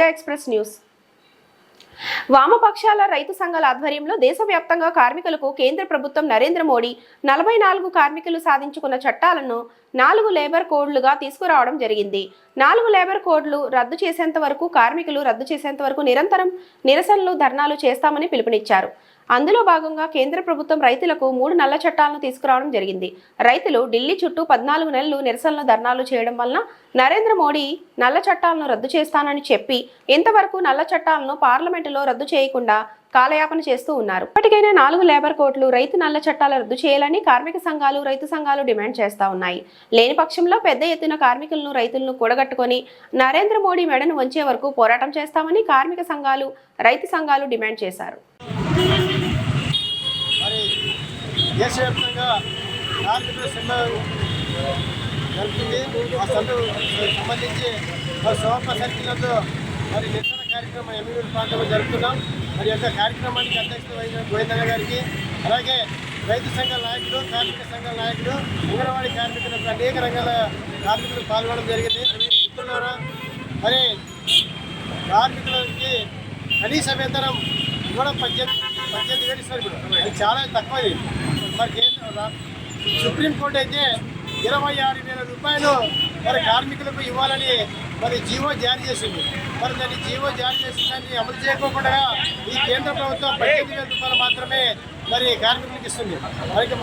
ప్రజా express news. వామపక్షాల రైతు సంఘాల ఆధ్వర్యంలో దేశవ్యాప్తంగా కార్మికులకు కేంద్ర ప్రభుత్వం నరేంద్ర మోడీ 44 కార్మికులు సాధించుకున్న చట్టాలను 4 లేబర్ కోడ్లుగా తీసుకురావడం జరిగింది. 4 లేబర్ కోడ్లు రద్దు చేసేంత వరకు, కార్మికులు రద్దు చేసేంత వరకు నిరంతరం నిరసనలు, ధర్నాలు చేస్తామని పిలుపునిచ్చారు. అందులో భాగంగా కేంద్ర ప్రభుత్వం రైతులకు 3 నల్ల చట్టాలను తీసుకురావడం జరిగింది. రైతులు ఢిల్లీ చుట్టూ 14 నెలలు నిరసనలు, ధర్నాలు చేయడం వలన నరేంద్ర మోడీ నల్ల చట్టాలను రద్దు చేస్తానని చెప్పి ఇంతవరకు నల్ల చట్టాలను పార్లమెంటులో రద్దు చేయకుండా కాలయాపన చేస్తూ ఉన్నారు. ఇప్పటికైనా 4 లేబర్ కోడ్లు, రైతు నల్ల చట్టాలు రద్దు చేయాలని కార్మిక సంఘాలు, రైతు సంఘాలు డిమాండ్ చేస్తా ఉన్నాయి. లేని పక్షంలో పెద్ద ఎత్తున కార్మికులను, రైతులను కూడగట్టుకొని నరేంద్ర మోడీ మెడను వంచే వరకు పోరాటం చేస్తామని కార్మిక సంఘాలు, రైతు సంఘాలు డిమాండ్ చేశారు. దేశవ్యాప్తంగా కార్మికుల సమ్మె జరుగుతుంది. ఆ సమ్మెకు సంబంధించి సోమప్ప సర్కిల్తో నిరసన కార్యక్రమం ఎమ్మెల్యే ప్రాంతంలో జరుపుతున్నాం. మరి యొక్క కార్యక్రమానికి అధ్యక్షత వహించిన గోవిందన్న గారికి, అలాగే రైతు సంఘాల నాయకులు, కార్మిక సంఘాల నాయకులు, అంగన్వాడీ కార్మికులకు, అనేక రంగాల కార్మికులు పాల్గొనడం జరిగింది. మిత్రులారా, మరి కార్మికులకి కనీస వేతనం కూడా 18 వేలు ఇస్తారు. అది చాలా తక్కువది. మరి సుప్రీంకోర్టు అయితే 26,000 రూపాయలు మరి కార్మికులకు ఇవ్వాలని మరి జీవో జారీ చేసింది. మరి దాన్ని జీవో జారీ చేసి దాన్ని అమలు చేయకోకుండా ఈ కేంద్ర ప్రభుత్వం 18,000 రూపాయలు మాత్రమే మరి కార్మికులకు ఇస్తుంది.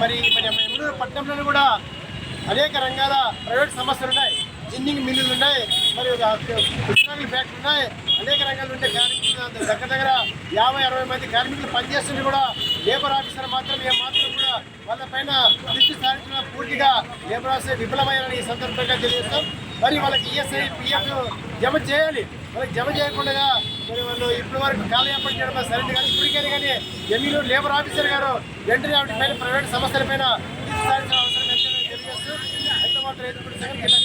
మరి ఎమ్మెల్యే పట్టణంలో కూడా అనేక రంగాల ప్రైవేట్ సంస్థలు ఉన్నాయి, జిన్నింగ్ మిల్లులు ఉన్నాయి, మరి ఉష్ణాగిరి ఫ్యాక్టరీ ఉన్నాయి, అనేక రంగాలు ఉండే కార్మికులు దగ్గర 50-60 మంది కార్మికులు పనిచేస్తుంటే కూడా లేబర్ ఆఫీసర్ మాత్రం కూడా వాళ్ళపైన దృష్టి సారించడం పూర్తిగా లేబర్ ఆఫీసర్ విఫలమైనని ఈ సందర్భంగా తెలియజేస్తాం. మరి వాళ్ళకి ఈఎస్ఐ, పిఎఫ్ జమ చేయాలి. వాళ్ళకి జమ చేయకుండా మరి వాళ్ళు ఇప్పటి వరకు కాలయాపన చేయడం సరైనది కానీ ఇప్పటికైనా కానీ ఎమ్మెల్యే లేబర్ ఆఫీసర్ గారు వెంటనే వాటిపైన ప్రైవేట్ సంస్థలపైన దృష్టి సారించిన అవసరం ఎంతో తెలియజేస్తూ అయితే మాత్రం రైతు సంఘం జిల్లా